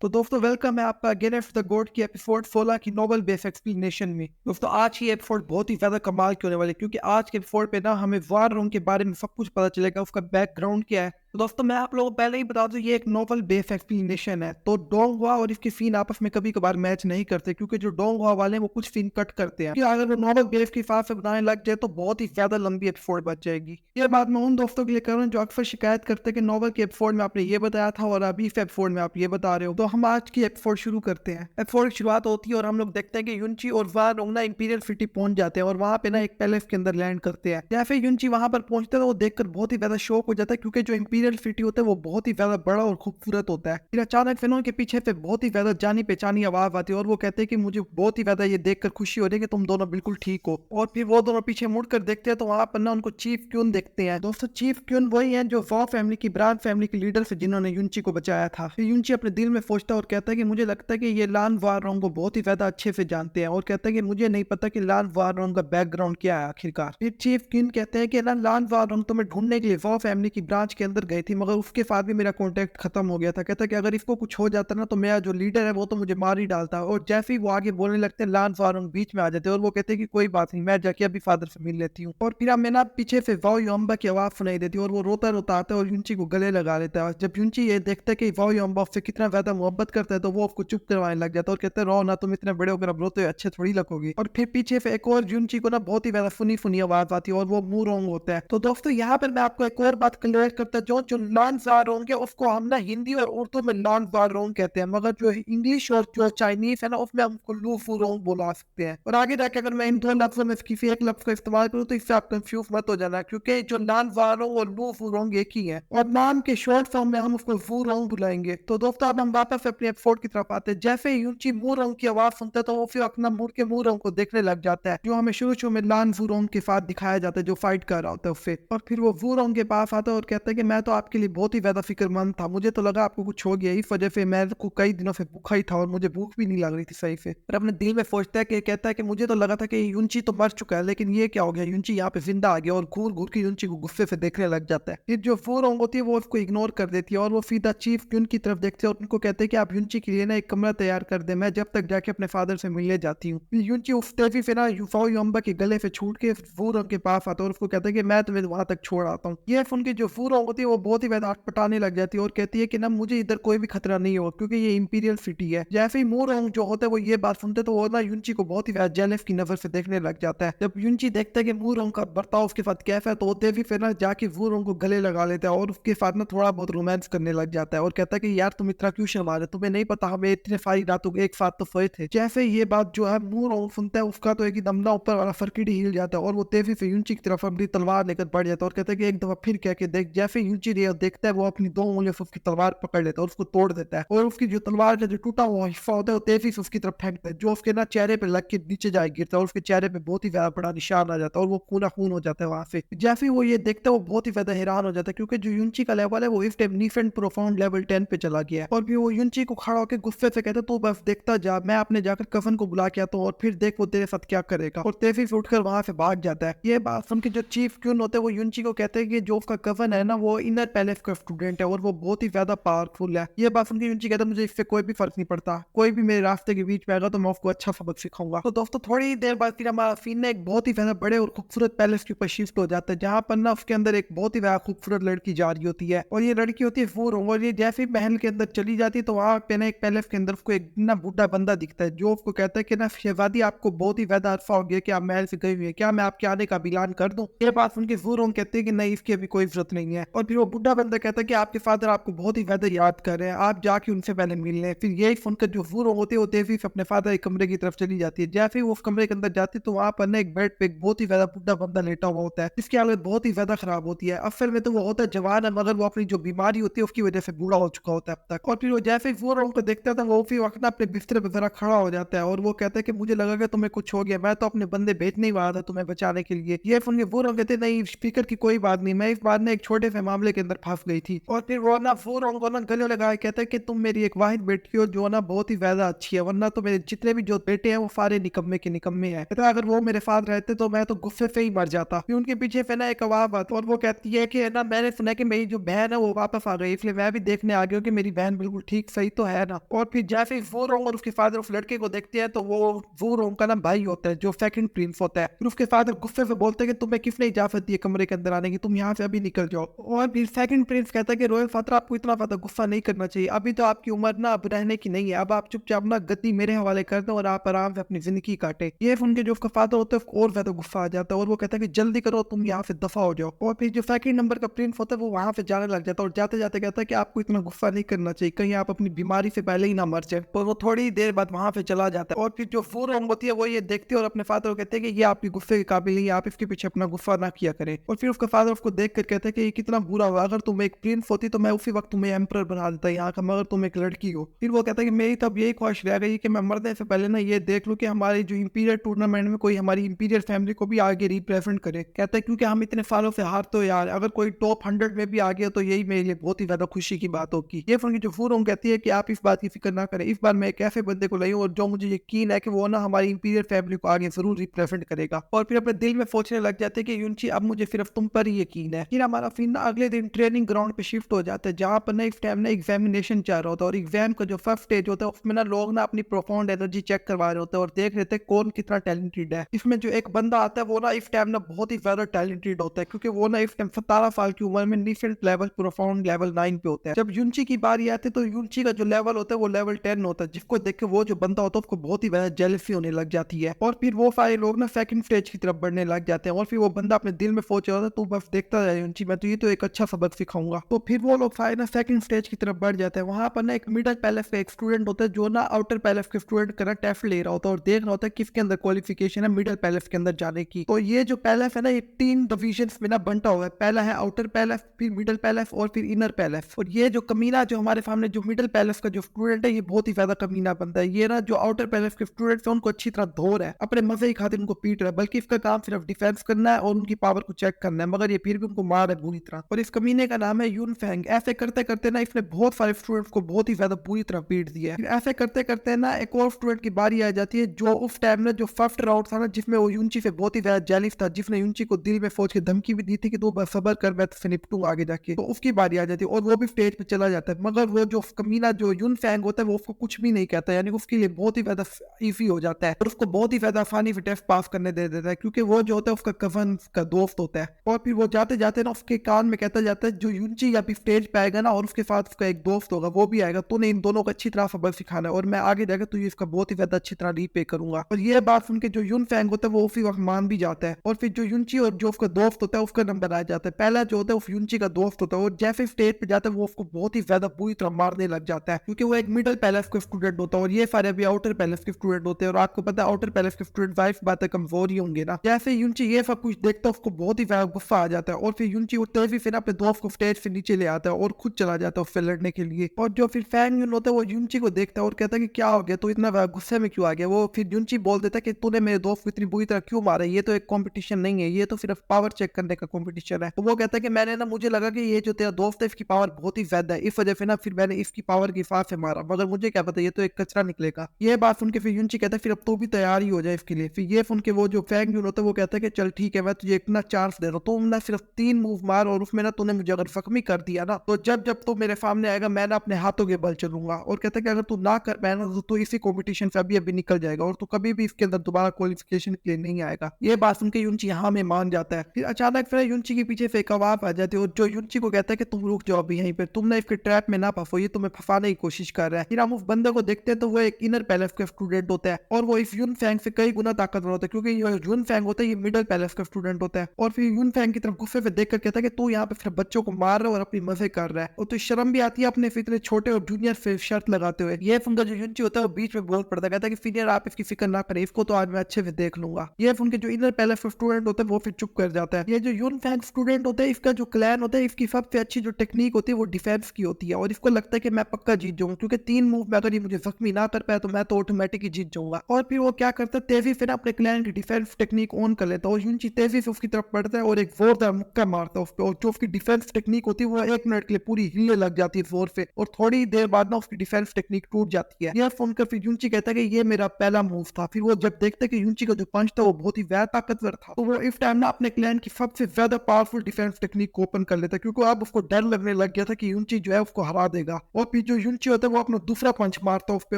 तो दोस्तों वेलकम है आपका अगेन आफ्टर द गोड की एपिसोड 16 की नोबल बेस एक्सप्लेनेशन में। दोस्तों आज ही एपिसोड बहुत ही ज्यादा कमाल के होने वाले क्योंकि आज के एपिसोड पे ना हमें वार रूम के बारे में सब कुछ पता चलेगा, उसका बैकग्राउंड क्या है। तो दोस्तों मैं आप लोगों को पहले ही बता दूं ये एक नोबल बेस एक्सप्लेनेशन है। तो डोंगहुआ और इसके सीन आपस में कभी कभार मैच नहीं करते क्योंकि जो डोंगहुआ वाले हैं वो कुछ सीन कट करते हैं कि अगर वो नोबल बेस के हिसाब से बनाने लग जाए तो बहुत ही ज्यादा लंबी एपिसोड बच जाएगी। ये बात मैं उन दोस्तों के लिए कर रहा हूँ जो अक्सर शिकायत करते हैं कि नोबल के एपिसोड में आपने ये बताया था और अभी इस एपिसोड में आप ये बता रहे हो। तो हम आज की एपिसोड शुरू करते हैं। एपिसोड की शुरुआत होती है और हम लोग देखते हैं कि युनची और वार रोंगना इंपीरियल सिटी पहुंच जाते हैं और वहां पे ना एक पैलेस के अंदर लैंड करते हैं। जैसे युनची वहां पर पहुंचते हैं तो वो देखकर बहुत ही ज्यादा शौक हो जाता है क्योंकि जो इंपीरियल सिटी होता है वो बहुत ही ज्यादा बड़ा और खूबसूरत होता है। फिर अचानक फिर उनके पीछे से बहुत ही ज्यादा जानी पहचानी आवाज आती है और वो कहते हैं कि मुझे बहुत ही ज्यादा ये देखकर खुशी हो रही है कि तुम दोनों बिल्कुल ठीक हो। और फिर वो दोनों पीछे मुड़कर देखते हैं तो वहां पर ना उनको चीफ क्यून देखते हैं। दोस्तों चीफ क्यून वही है जो वॉ फैमिली की ब्रांड फैमिली के लीडर से जिन्होंने युनची को बचाया था। फिर युनची अपने दिल में सोचता है और कहता है कि मुझे लगता है कि ये लान वाररोंग को बहुत ही ज्यादा अच्छे से जानते हैं और कहता है कि मुझे नहीं पता कि लान वाररोंग का बैकग्राउंड क्या है आखिरकार। फिर चीफ क्यून कहते हैं कि ना लान वाररोंग तो मैं ढूंढने के लिए वॉ फैमिली की ब्रांच के अंदर गई थी मगर उसके साथ भी मेरा कॉन्टेक्ट खत्म हो गया था। कहता है कि अगर इसको कुछ हो जाता ना तो मेरा जो लीडर है वो तो मुझे मार ही डालता। और जैसे ही वो आगे बोलने लगते हैं लान वाररोंग बीच में आ जाते हैं और वो कहते हैं कि कोई बात नहीं, मैं जाके अभी फादर से मिल लेती हूँ। और फिर हमें ना पीछे से वाओ योम्बा की आवाज सुनाई देती है और वो रोता रोता आता है और युनची को गले लगा लेता है। जब युनची ये देखता है कि वाओ योम्बा उससे कितना ज्यादा मोहब्बत करता है तो वो उसको चुप करवाने लग जाता है और कहते हैं रो ना, तुम इतने बड़े होकर अब रोते हो, अच्छे थोड़ी लगोगे। और फिर पीछे से एक और युनची को ना बहुत ही ज्यादा फुनी फुनी आवाज आती है और वो मुंह रोंग होता है। तो दोस्तों यहाँ पर मैं आपको एक और बात क्लियर करता हूँ, जो लॉन वाररोंग है उसको हम ना हिंदी और उर्दू में लॉन वाररोंग कहते हैं मगर जो इंग्लिश और जो चाइनीज है ना उसमें हम उसको लू फुरोंग बोला सकते हैं। और आगे जाके अगर मैं इन दो लफ्जों में किसी एक लफ्ज का इस्तेमाल करूँ तो इससे आप कंफ्यूज मत हो जाना क्योंकि जो लॉन वाररोंग और लू फुरोंग एक ही है और नाम के शॉर्ट फॉर्म में हम उसको फुरोंग बुलाएंगे। तो दोस्तों अब हम वापस अपने एपिसोड की तरफ आते हैं। जैसे युनची मुरोंग की आवाज सुनता है तो वो फिर अपना मुड़ के मुरोंग को देखने लग जाता है जो हमें शुरू में लान फुरोंग के साथ दिखाया जाता है जो फाइट कर रहा होता है उससे। और फिर वो वुरोंग के पास आता है और कहता है कि मैं तो आपके लिए बहुत ही ज्यादा फिक्रमंद था, मुझे तो लगा आपको कुछ हो गया, इस वजह से मैं को कई दिनों से भूखा ही था और मुझे भूख भी नहीं लग रही थी सही से। पर अपने दिल में सोचता है कि कहता है कि मुझे तो लगा था कि युनची तो मर चुका है लेकिन ये क्या हो गया, युनची यहाँ पे जिंदा आ गया। और घूर घूर के युनची को गुस्से से देखने लग जाता है। फिर जो वुरोंग होती है वो उसको इग्नोर कर देती है और वो सीधा चीफ क्यून की तरफ देखते हैं और उनको कहते हैं कि आप युनची के लिए ना एक कमरा तैयार कर दे, मैं जब तक जाके अपने फादर से मिलने जाती हूँ। युनची उस तेजी से ना युफाओ योम्बा के गले से छूट के वुरोंग के पास आता है और उसको कहता है कि मैं तुम्हें वहां तक छोड़ आता हूँ। ये सुन के जो वुरोंग होती है वो बहुत ही ज्यादा पटाने लग जाती है और कहती है कि ना मुझे इधर कोई भी खतरा नहीं होगा क्योंकि ये इंपीरियल सिटी है। जैसे ही मुरोंग जो होता है वो ये बात सुनते तो वो ना युनची को बहुत ही ज्यादा जेलस की नजर से देखने लग जाता है। जब युनची देखता है कि मुरोंग का बर्ताव उसके साथ कैसा है तो वो तेजी फिर ना जाके वुरोंग को गले लगा लेता है और उसके साथ ना थोड़ा बहुत रोमांस करने लग जाता है और कहता है कि यार तुम इतना क्यों शर्मा रहे, तुम्हें नहीं पता हमें इतने सारी रातों एक साथ तो सोए थे। जैसे ये बात जो है मुरोंग सुनता है उसका तो एक दम ना ऊपर वाला फरकीडी हिल जाता है और वो तेजी से युनची की तरफ अपनी तलवार लेकर बढ़ जाता है और कहता है कि एक दफा फिर कह के देख। जैसे युनची देखता है वो अपनी दो उंगलियों से उसकी तलवार पकड़ लेता है और उसको तोड़ देता है और उसकी जो तलवार का जो टूटा हुआ हिस्सा होता है वो तेजी से उसकी तरफ फेंकता है जो उसके ना चेहरे पे लग के नीचे जाए गिरता है और उसके चेहरे पे बहुत ही ज्यादा बड़ा निशान आ जाता है और वो खूना खून हो जाता है वहां से। जैसे वो ये देखता है वो बहुत ही ज्यादा हैरान हो जाता है क्योंकि जो युनची का लेवल है वो इस टाइम नीफेंट प्रोफाउंड लेवल 10 पे चला गया है। और फिर वो युनची को खड़ा होकर गुस्से से कहता है तो बस देखता जा, मैं अपने जाकर कफन को बुला के आता हूँ और फिर देख वो तेरे साथ क्या करेगा। और तेजी से उठकर वहां से भाग जाता है। ये बात सुन के जो चीफ क्यून होते हैं वो युनची को कहते हैं कि जो उसका कफन है ना वो इनर पैलेस का स्टूडेंट है और वो बहुत ही ज्यादा पावरफुल है। ये बात सुन के युनची कहता है मुझे इससे कोई भी फर्क नहीं पड़ता, कोई भी मेरे रास्ते के बीच में आएगा तो मैं उसको अच्छा सबक सिखाऊंगा। तो दोस्तों थोड़ी देर बाद फिर हमारा सीन ने एक बहुत ही ज्यादा बड़े और खूबसूरत पैलेस के ऊपर शिफ्ट हो जाता है जहाँ पर ना उसके अंदर एक बहुत ही ज्यादा खूबसूरत लड़की जा रही होती है और ये लड़की होती है वुरोंग। और ये जैसे ही महल के अंदर चली जाती है तो वहाँ पे ना एक पैलेस के अंदर उसको एक ना बूढ़ा बंदा दिखता है जो उसको कहता है कि ना शहजादी आपको बहुत ही ज्यादा अरसा हो गया कि आप महल से गई हुई है, क्या मैं आपके आने का ऐलान कर दूं। ये बात सुन के वुरोंग कहते हैं कि नहीं इसकी अभी कोई जरूरत नहीं है। और फिर वो बूढ़ा बंदा कहता है कि आपके फादर आपको बहुत ही ज्यादा याद कर रहे हैं, आप जाके उनसे पहले मिल लें। फिर यही सुनकर जो वुरोंग होती है वो तेजी से अपने फादर के कमरे की तरफ चली जाती है। जैसे ही वो उस कमरे के अंदर जाती है तो वहाँ पर ना एक बेड पे एक बहुत ही ज्यादा बूढ़ा बंदा लेटा हुआ होता है जिसकी हालत बहुत ही ज्यादा खराब होती है। असल में तो वो होता है जवान है मगर वो अपनी जो बीमारी होती है उसकी वजह से बूढ़ा हो चुका होता है अब तक। और फिर वो जैसे ही वुरोंग को देखता था वो फिर वक्त अपने बिस्तर पर जरा खड़ा हो जाता है और वो कहता है कि मुझे लगा कि तुम्हें कुछ हो गया, मैं तो अपने बंदे भेजने ही वाला था तुम्हें बचाने के लिए। ये सुन के वुरोंग कहते नहीं फिक्र की कोई बात नहीं, मैं इस बार ना एक छोटे से मामले के अंदर फंस गई थी। और फिर वो ना फूरोंग को ना गले लगाए कहता है कि तुम मेरी एक वाहिद बेटी हो जो ना बहुत ही ज्यादा अच्छी है, वरना तो मेरे जितने भी जो बेटे हैं वो सारे निकम्मे के निकम्मे हैं। कहता है अगर वो मेरे साथ रहते तो मैं तो गुस्से से ही मर जाता। फिर उनके पीछे फिर ना एक आवाज आती और वो कहती है कि ना मैंने सुना कि मेरी जो बहन है वो वापस आ गई, इसलिए मैं भी देखने आ गया कि मेरी बहन बिल्कुल ठीक सही तो है ना। और फिर जैसे ही फूरोंग और उसके फादर उस लड़के को देखते हैं तो वो फूरोंग का ना भाई होता है जो सेकंड प्रिंस होता है। फिर उसके फादर गुस्से से बोलते हैं कि तुम्हें किसने इजाजत दी है कमरे के अंदर आने की, तुम यहाँ से अभी निकल जाओ। और फिर सेकंड प्रिंस कहता है कि रॉयल फादर आपको इतना ज्यादा गुस्सा नहीं करना चाहिए, अभी तो आपकी उम्र ना अब रहने की नहीं है, अब आप चुपचाप ना गद्दी मेरे हवाले कर दो और आप आराम से अपनी जिंदगी काटे। ये सुन के जो उसका फादर होता है उसको और ज्यादा गुस्सा आ जाता है और वो कहता है कि जल्दी करो तुम यहाँ से दफा हो जाओ। और फिर जो सेकंड नंबर का प्रिंस होता है वो वहां से जाने लग जाता है और जाते जाते कहता है कि आपको इतना गुस्सा नहीं करना चाहिए, कहीं आप अपनी बीमारी से पहले ही ना मर जाए। और वो थोड़ी देर बाद वहां से चला जाता है। और फिर जो फूरोंग होती है वो ये देखती है और अपने फादर को कहते हैं कि ये आपकी गुस्से के काबिल नहीं है, आप इसके पीछे अपना गुस्सा ना किया करें। और फिर उसका फादर उसको देख कर कहते हैं कि ये कितना बुरा हुआ, अगर तुम एक प्रिंस होती तो मैं उसी वक्त तुम्हें एम्परर बना देता यहाँ का, मगर तुम एक लड़की हो। फिर वो कहता है कि मेरी तब यही ख्वाहिश रह गई कि मैं मरने से पहले ना ये देख लूं कि हमारी जो इंपीरियर टूर्नामेंट में कोई हमारी इंपीरियर फैमिली को भी आगे रिप्रेजेंट करे। कहता है क्योंकि हम इतने सालों से हार तो यार, अगर कोई टॉप 100 में भी आ गया तो यही मेरे लिए बहुत ही ज्यादा खुशी की बात होगी। ये फिर जो फूरोंग कहती है कि आप इस बात की फिक्र ना करें, इस बार मैं एक ऐसे बंदे को लाई हूं और जो मुझे यकीन है कि वो ना हमारी इंपीरियर फैमिली को आगे जरूर रिप्रेजेंट करेगा। और फिर अपने दिल में सोचने लग जाते हैं कि यूनची अब मुझे सिर्फ तुम पर ही यकीन है। फिर हमारा फिर ना अगले दिन ट्रेनिंग ग्राउंड पे शिफ्ट हो जाता है जहाँ पर ना इस टाइम ना एग्जामिनेशन चल रहा होता है और एग्जाम का जो फर्स्ट स्टेज होता है उसमें ना लोग ना अपनी प्रोफाउंड एनर्जी चेक करवा रहे होते हैं और देख रहे थे कौन कितना टैलेंटेड है। इसमें जो एक बंदा आता है वो ना इस टाइम ना बहुत ही ज्यादा टैलेंटेड होता है क्योंकि वो ना इस टाइम 17 साल की उम्र में डिफरेंट लेवल प्रोफाउंड लेवल 9 पे होता है। जब यूनची की बारी आती है तो यूनची का जो लेवल होता है वो लेवल 10 होता है, जिसको देख के वो जो बंदा होता है उसको बहुत ही ज्यादा जेलसी होने लग जाती है। और फिर वो सारे लोग ना सेकंड स्टेज की तरफ बढ़ने लग जाते हैं और फिर वो बंदा अपने दिल में सोच रहा था तू बस देखता रहे यूनची, मैं तो ये तो एक अच्छा सबक सिखाऊंगा। तो फिर वो लोग सारे ना सेकंड स्टेज की तरफ बढ़ जाते हैं। वहां पर ना एक मिडिल पैलेस का एक स्टूडेंट होता है जो ना आउटर पैलेस के स्टूडेंट का टेस्ट ले रहा होता है और देख रहा होता है किसके अंदर क्वालिफिकेशन है मिडिल पैलेस के अंदर जाने की। तो ये जो पैलेस है ना ये 3 डिविजन में ना बंटा हुआ है, पहला है आउटर पैलेस, फिर मिडिल पैलेस और फिर इनर पैलेस। और ये जो कमीना जो हमारे सामने जो मिडिल पैलेस का जो स्टूडेंट है ये बहुत ही ज्यादा कमीना बनता है। ये ना जो आउटर पैलेस के स्टूडेंट है उनको अच्छी तरह धो रहा है, अपने मजे की खातिर उनको पीट रहा है, बल्कि इसका काम सिर्फ डिफेंस करना है और उनकी पावर को चेक करना है, मगर ये फिर भी उनको मार है बुरी तरह। और इस कमीने का नाम है यूनफेंग। ऐसे करते करते ना इसने बहुत सारे स्टूडेंट्स को बहुत ही ज्यादा बुरी तरह पीट दिया है। ऐसे करते करते ना एक और स्टूडेंट की बारी आ जाती है जो उस टाइम में जो फर्स्ट राउंड था ना जिसमें वो यूनची से बहुत ही ज्यादा जेलिस था, जिसने यूनची को दिल में सोच के धमकी भी दी थी कि तू बस सबर कर मैं तुझसे निपटूंगा आगे जाके। तो उसकी बारी आ जाती है और वो भी स्टेज पे चला जाता है, मगर वो जो कमीना जो यूनफेंग होता है वो उसको कुछ भी नहीं कहता, यानी उसके लिए बहुत ही ज्यादा इजी हो जाता है और उसको बहुत ही ज्यादा आसानी से टेस्ट पास करने दे देता है क्योंकि वो जो होता है उसका कजन का दोस्त होता है। और फिर वो जाते जाते ना उसके कान में कहता जाता है जो यूनची या फिर स्टेज पे आएगा ना और उसके साथ उसका एक दोस्त होगा वो भी आएगा, तूने इन दोनों को अच्छी तरह सबक सिखाना है और मैं आगे जाकर तुझे इसका बहुत ही ज्यादा अच्छी तरह रीपे करूंगा। और ये बात सुन के जो यूनफेंग होता है वो उसी वक्त मान भी जाता है। और फिर जो यूनची और जो उसका दोस्त होता है उसका नंबर आ जाता है। पहला जो होता है उस यूनची का दोस्त होता है और जैसे स्टेज पे जाता है वो उसको बहुत ही ज्यादा बुरी तरह मारने लग जाता है क्योंकि वो एक मिडिल पैलेस के स्टूडेंट होता है और ये सारे अभी आउटर पैलेस के स्टूडेंट होते हैं और आपको पता है आउटर पैलेस के स्टूडेंट वाइफ बातें कमजोर ही होंगे ना। जैसे यूनची ये सब कुछ देखता है उसको बहुत ही ज्यादा गुस्सा आ जाता है और फिर यूनची तेजी से अपने दोस्त को स्टेज से नीचे ले आता है और खुद चला जाता है उससे लड़ने के लिए। और जो फिर फैंग यून होता है वो यूनची को देखता है और कहता है कि क्या हो गया, तू इतना गुस्से में क्यों आ गया। वो फिर यूनची बोल देता है कि तूने मेरे दोस्त को इतनी बुरी तरह क्यों मारा, ये तो एक कॉम्पिटिशन नहीं है, ये तो सिर्फ पावर चेक करने का कॉम्पिटिशन है। तो वो कहता है कि मैंने ना मुझे लगा कि ये जो तेरा दोस्त है इसकी पावर बहुत ही ज्यादा है, इस वजह से ना फिर मैंने इसकी पावर की हिसाब से मारा, मगर मुझे क्या पता ये तो एक कचरा निकलेगा। ये बात सुन के फिर यूनची कहता है फिर अब तो भी तैयार ही हो जाए इसके लिए। फिर ये सुन के वो जो फैंग यून होता है वो कहता है कि चल ठीक है मैं तुझे इतना चांस दे रहा हूँ, तुम ना सिर्फ 3 मूव मार और उसमें ना तूने मुझे अगर जख्मी कर दिया ना तो जब जब तू मेरे सामने आएगा मैं ना अपने हाथों के बल चलूंगा। और कहता है कि अगर तू ना कर पाए ना तो तू इसी कॉम्पिटिशन से अभी अभी निकल जाएगा और तू कभी भी इसके अंदर दोबारा क्वालिफिकेशन के लिए नहीं आएगा। ये बात सुन के यूनची यहाँ में मान जाता है। फिर अचानक फिर यूनची के पीछे से एक आवाज आ जाती है और जो यूनची को कहता है कि तुम रुक जाओ अभी यहीं पे, तुम ना इसके ट्रैप में ना फंसो, ये तुम्हें फंसाने की कोशिश कर रहा है। फिर हम उस बंदे को देखते हैं तो वो एक इनर पैलेस का स्टूडेंट होता है और वो इस यूनफेंग से कई गुना ताकतवर होता है क्योंकि ये यूनफेंग होता है ये मिडिल पैलेस का स्टूडेंट होता है। और फिर यूनफेंग की तरफ गुस्से से देखकर कहता है कि तू यहाँ पे फिर बच्चों को मार रहा है और अपनी मजे कर रहा है और तो शर्म भी आती है अपने इतने छोटे और जूनियर से शर्त लगाते हुए। ये सुनकर जो यूनची होता है वो बीच में बोल पड़ता है, कहता है कि सीनियर आप इसकी फिक्र ना करें, इसको तो आज मैं अच्छे से देख लूंगा। ये सुन के जो इनर पैलेस का स्टूडेंट होता है वो फिर चुप कर जाता है। ये जो यूनफेंग स्टूडेंट होता है इसका जो क्लैन होता है इसकी सबसे अच्छी जो टेक्निक होती है वो डिफेंस की होती है और इसको लगता है कि मैं पक्का जीत जाऊंगा क्योंकि 3 मूव में अगर ये मुझे जख्मी ना कर पाया तो मैं तो ऑटोमेटिक ही जीत जाऊंगा। और फिर वो क्या करता है तेजी से अपने क्लैन की डिफेंस टेक्निक ऑन कर लेता है और यूनची तेजी से उसकी तरफ बढ़ता है और एक जोरदार मुक्का मारता है उस पर और जो उसकी डिफेंस टेक्निक होती है वो 1 मिनट के लिए पूरी हिलने लग जाती है जोर पे, और थोड़ी देर बाद ना उसकी डिफेंस टेक्निक टूट जाती है। यह सुनकर फिर यूनची कहता है कि ये मेरा पहला मूव था। फिर वो जब देखता है कि यूनची का जो पंच था वो बहुत ही ज्यादा ताकतवर था, तो वो इस टाइम ना अपने क्लैन की सबसे ज्यादा पावरफुल डिफेंस टेक्निक को ओपन कर लेता है, क्योंकि अब उसको डर लगने लग गया था कि यूनची जो है उसको हरा देगा। और फिर जो यूनची होता है वो अपना दूसरा पंच मारता है उस पे,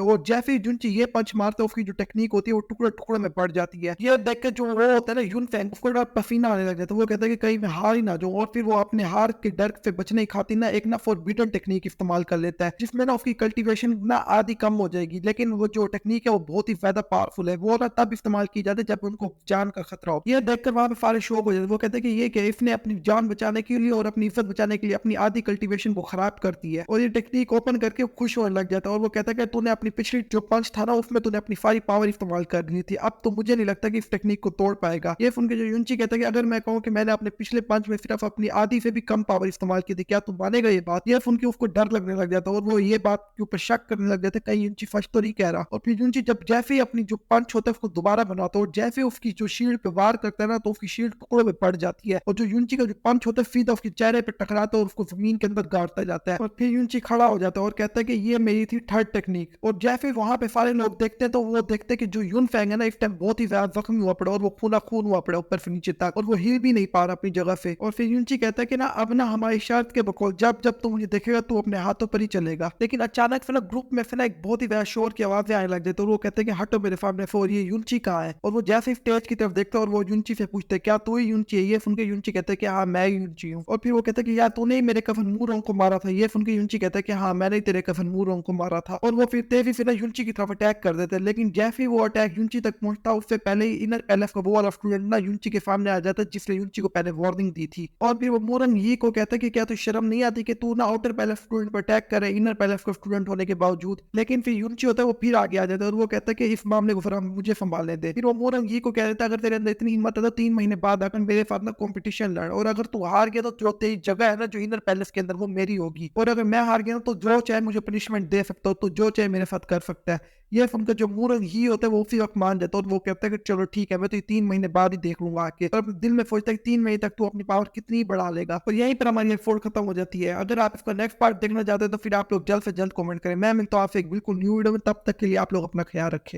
और जैसे ही यूनची ये पंच मारता है उसकी जो टेक्निक होती है वो टुकड़े टुकड़े में पड़ जाती है। ये देख के जो वो होता है ना यूनफैंग, उसको ना पसीना आने लग जाता है। वो कहता है कि कहीं मैं हार ही ना जाऊं, और फिर वो अपने हार के डर से बचने की खातिर ना एक ना फॉरबिडन टेक्निक इस्तेमाल कर लेता है, जिसमें ना उसकी कल्टीवेशन ना आधी कम हो जाएगी, लेकिन वो जो टेक्निक है वो बहुत ही ज्यादा पावरफुल है। वो ना तब इस्तेमाल की जाती है जब उनको जान का खतरा हो। ये देखकर वहां पे सारे शौक हो जाते हैं। वो कहते हैं कि ये क्या, इसने अपनी जान बचाने के लिए और अपनी इज्जत बचाने के लिए अपनी आधी कल्टीवेशन को खराब कर दी है, और ये टेक्निक ओपन करके खुश होने लग जाता है। और वो कहता है कि तूने अपनी पिछली जो पंच था ना उसमें तूने अपनी सारी पावर इस्तेमाल कर दी थी, अब तो मुझे नहीं लगता कि इस टेक्निक को तोड़ पाएगा। ये सुन के जो यूनची कहता है कि अगर मैं कहूँ कि मैंने अपने पिछले पंच में सिर्फ अपनी आधी से भी कम पावर इस्तेमाल की थी, क्या तू मानेगा ये बात? ये सुन के उसको डर लगने लग जाता है, और वो ये बात के ऊपर शक करने लग जाता है कहीं यूनची फर्स्ट तो नहीं कह रहा। और फिर यूनची जब जैसे ही अपनी जो पंच होता है उसको दोबारा बनाता है, और जैसे उसकी जो शील्ड पे वार करता है ना तो उसकी शील्ड टुकड़ों में पड़ जाती है, और जो यूनची का जो पंच होता है सीधा उसके चेहरे पे टकराता है और उसको जमीन के अंदर गाड़ता जाता है। और फिर यूनची खड़ा हो जाता है और कहता है कि ये मेरी थी थर्ड टेक्निक। और जैसे वहां पे सारे लोग देखते हैं तो वो देखते हैं कि जो यूनफैंग है ना इस टाइम बहुत ही ज्यादा जख्मी हुआ पड़ा, और वो खूना खून हुआ पड़ा ऊपर से नीचे तक, और वो हिल भी नहीं पा रहा अपनी जगह से। और फिर यूनची कहता है कि ना अब ना हमारी शर्त के बकौल जब जब तू मुझे देखेगा तू अपने हाथों पर ही चलेगा। लेकिन अचानक से ना ग्रुप में से ना एक बहुत ही ज्यादा शोर की आवाजें आने लग जाती है, और वो कहते हैं कि हटो मेरे सामने से, और ये यूनची कहाँ है? और वो जैसे स्टेज की तरफ देखता है और वो यूनची से पूछते हैं क्या तू ही यूनची है? ये सुन के यूनची कहते हैं कि हाँ मैं ही यूनची हूँ। और फिर वो कहते हैं कि यार तूने ही मेरे कफन मूरों को मारा था। ये सुन के यूनची कहता है कि हाँ मैंने ही तेरे कफन मूरों को मारा था। और वो फिर तेजी से ना यूनची की तरफ अटैक कर देते हैं, लेकिन जैसे ही वो अटैक यूनची तक पहुंचता उससे पहले ही इनर पैलेस का वो वाला स्टूडेंट ना यूनची के सामने आ जाता है जिसने यूनची को पहले वार्निंग दी थी। और फिर वो मोरंग ये को कहता है कि क्या तू शर्म नहीं आती कि तू ना आउटर पैलेस स्टूडेंट पर अटैक करे इनर पैलेस का स्टूडेंट होने के बावजूद? लेकिन फिर यूनची होता है वो फिर आगे आ जाता है, और वो कहता है कि इस मामले को फिर हम मुझे संभालने दे। फिर वो मोरंग ये को कह देता है अगर तेरे अंदर इतनी हिम्मत है तो 3 महीने बाद आकर मेरे साथ ना कॉम्पिटिशन लड़, और अगर तू हार गया तो जो तेरी जगह है ना जो इनर पैलेस के अंदर वो मेरी होगी, और अगर मैं हार गया तो जो चाहे मुझे पनिशमेंट दे सकता हो, तो जो चाहे मेरे साथ कर सकता है। ये सुनकर जो मूरंग ही होता है वो उसी वक्त मान जाता है, और वो कहता है कि चलो ठीक है मैं तो ये 3 महीने बाद ही देख लूंगा आके। और दिल में सोचता है कि 3 महीने तक तू अपनी पावर कितनी बढ़ा लेगा। और यहीं पर हमारी एपिसोड खत्म हो जाती है। अगर आप इसका नेक्स्ट पार्ट देखना चाहते हैं तो फिर आप लोग जल्द से जल्द कमेंट करें। मैं मिलता हूं आपसे एक बिल्कुल न्यू वीडियो में, तब तक के लिए आप लोग अपना ख्याल रखें।